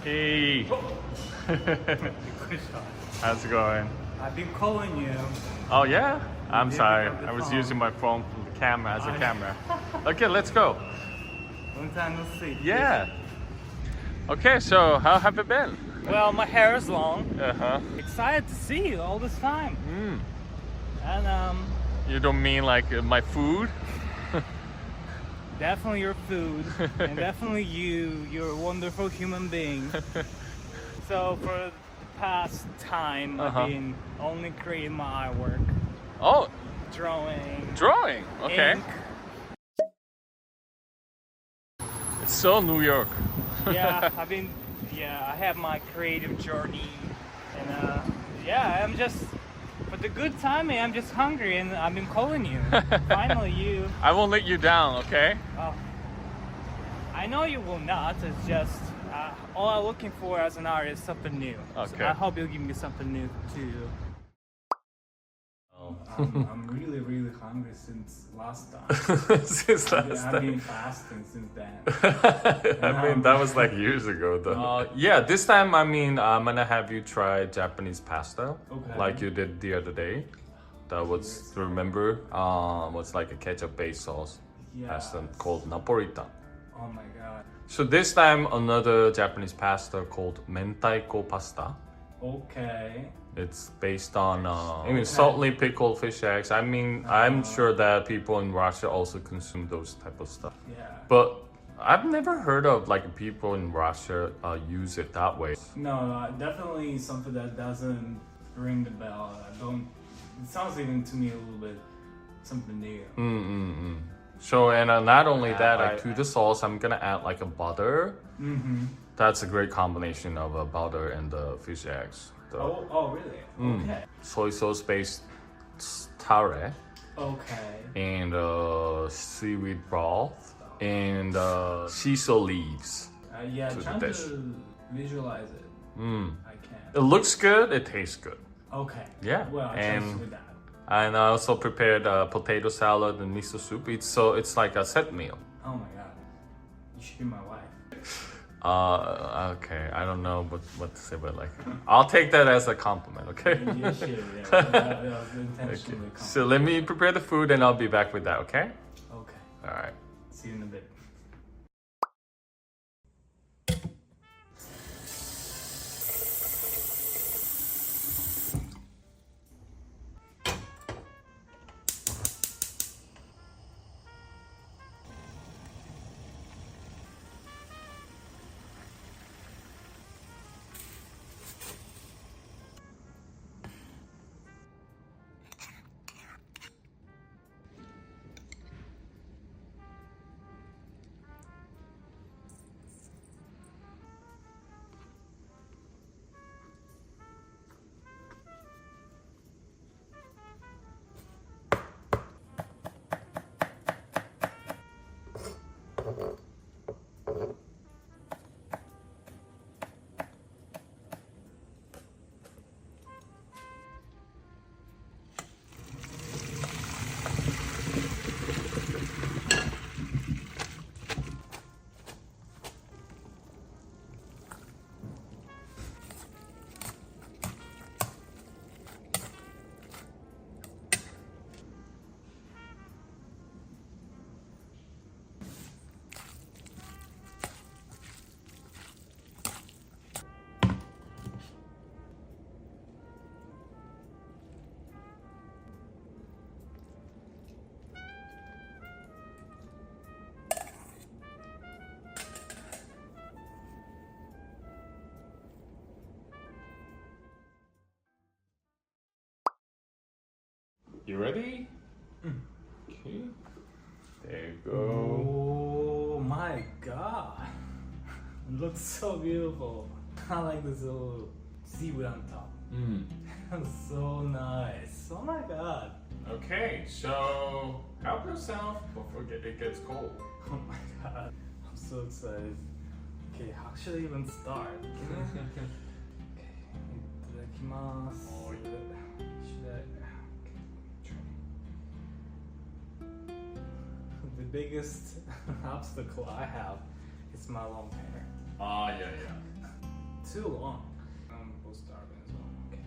Hey. How's it going? I've been calling you. Oh yeah? I'm sorry. I was using my phone from the camera as a camera. Okay, let's go. Long time no see. Yeah. Okay, so how have you been? Well, my hair is long. Uh-huh. Excited to see you all this time. And You don't mean like my food? definitely your food, and definitely you. You're a wonderful human being. So for the past time, I've been only creating my artwork. Oh, Drawing. drawing. Okay. Ink. It's so New York. Yeah, I have my creative journey, and I'm just, for the good timing, I'm just hungry, and I've been calling you. Finally, you. I won't let you down, okay? Oh, I know you will not. It's just all I'm looking for as an artist is something new. Okay. So I hope you'll give me something new too. I'm really, really hungry since last time. Since last I've time. been fasting since then. I mean, that was like years ago, though. Yeah, this time, I mean, I'm gonna have you try Japanese pasta, Okay. like you did the other day. That was, remember, was like a ketchup-based sauce pasta called Napolitan. Oh my god. So this time, another Japanese pasta called ③明太子 pasta. Okay. It's based on, saltly pickled fish eggs. I mean, I'm sure that people in Russia also consume those type of stuff. Yeah. But I've never heard of like people in Russia use it that way. No, definitely something that doesn't ring the bell. It sounds even to me a little bit something new. So, and not only that, to the sauce, I'm gonna add like a butter. That's a great combination of butter and the fish eggs. Oh, really? Okay. Soy sauce based tare Okay. and seaweed broth and shiso leaves. Yeah, to the trying dish. to visualize it. I It can. looks good, it tastes good. Okay. Yeah, Well, I and- trust with that. And I also prepared potato salad and miso soup. It's like a set meal. Oh my god. You should be my wife. Okay, I don't know what to say, but like, I'll take that as a compliment, okay? You should, yeah. That was intentionally So let me prepare the food and I'll be back with that, okay? Okay. All right. See you in a bit. You ready? Okay. There you go. Oh my god. It looks so beautiful. I like this little seaweed on top. So nice. Oh my god. Okay, so help yourself before it gets cold. Oh my god. I'm so excited. Okay, how should I even start? Okay, itadakimasu. Oh, Should I? The biggest obstacle I have is my long hair. Yeah. too long. I'm both starving as well. Okay.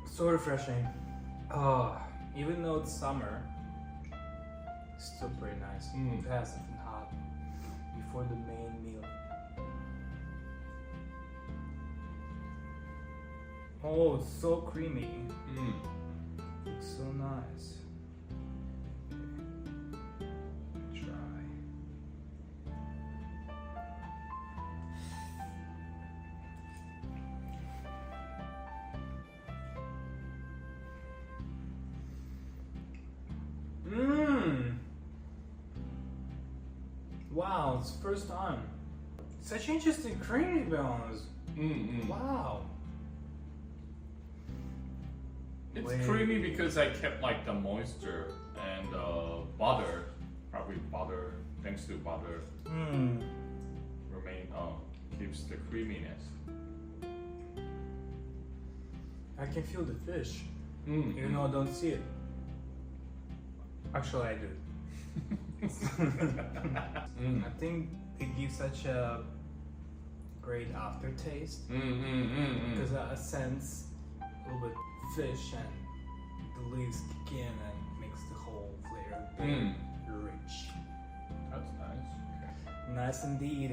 So refreshing. Even though it's summer, it's still pretty nice. It has something hot before the main meal. Oh, it's so creamy. It's so nice. Try. Wow, it's the first time. Such interesting creamy balance. Wow. It's creamy because I kept like the moisture and butter. Probably butter, thanks to butter, keeps the creaminess. I can feel the fish, even though I don't see it. Actually, I do. I think it gives such a great aftertaste because I sense a little bit fish and the leaves kick in and makes the whole flavor very rich. That's nice. Nice indeed.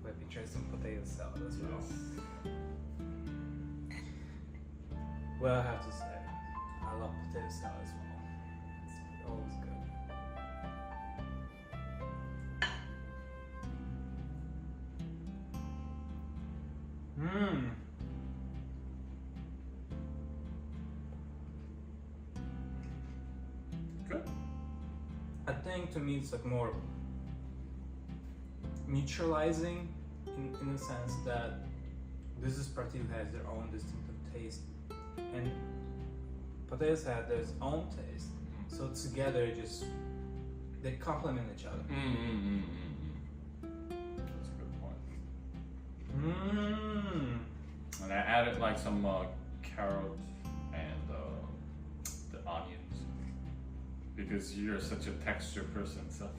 Let me try some potato salad as well. Well, I have to say, I love potato salad as well. It's always good. Good. I think to me it's like more neutralizing in the sense that this particular has their own distinctive taste and potatoes have their own taste, so together they complement each other. That's a good point. And I added like some carrots and the onions because you're such a texture person, so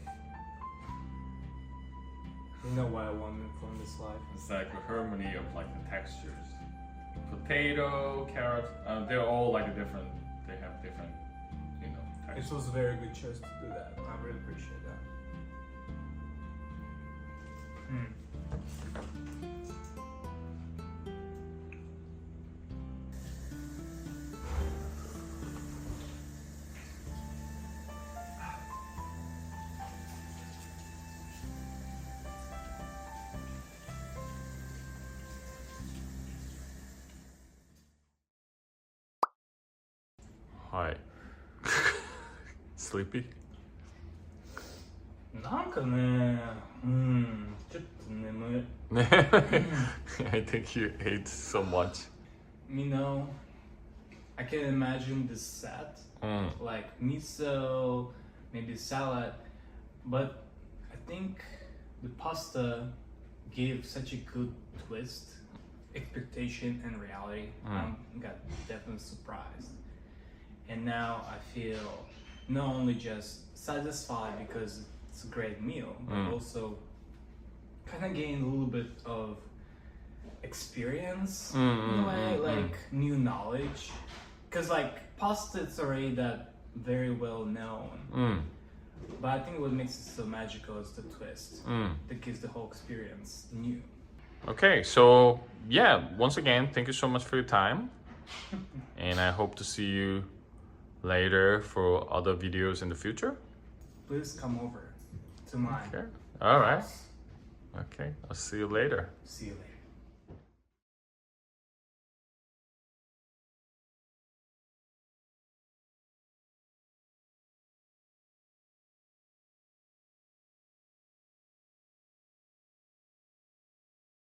you know what I wanted from this life. it's like a harmony of like the textures. Potato, carrot, they're all like different. They have different, textures. It was a very good choice to do that. I really appreciate that. Hi. Sleepy? なんかね、ちょっと眠い。I think you ate so much. You know, I can imagine this set, like miso, maybe salad, but I think the pasta gave such a good twist, expectation and reality. I got definitely surprised. And now I feel not only just satisfied because it's a great meal, but also kind of gain a little bit of experience in a way, like new knowledge. Because like pasta, it's already that very well known. But I think what makes it so magical is the twist that gives the whole experience new. Okay, so yeah, once again, thank you so much for your time. And I hope to see you later for other videos in the future. Please come over to mine. Okay. All right. Okay, I'll see you later. See you later.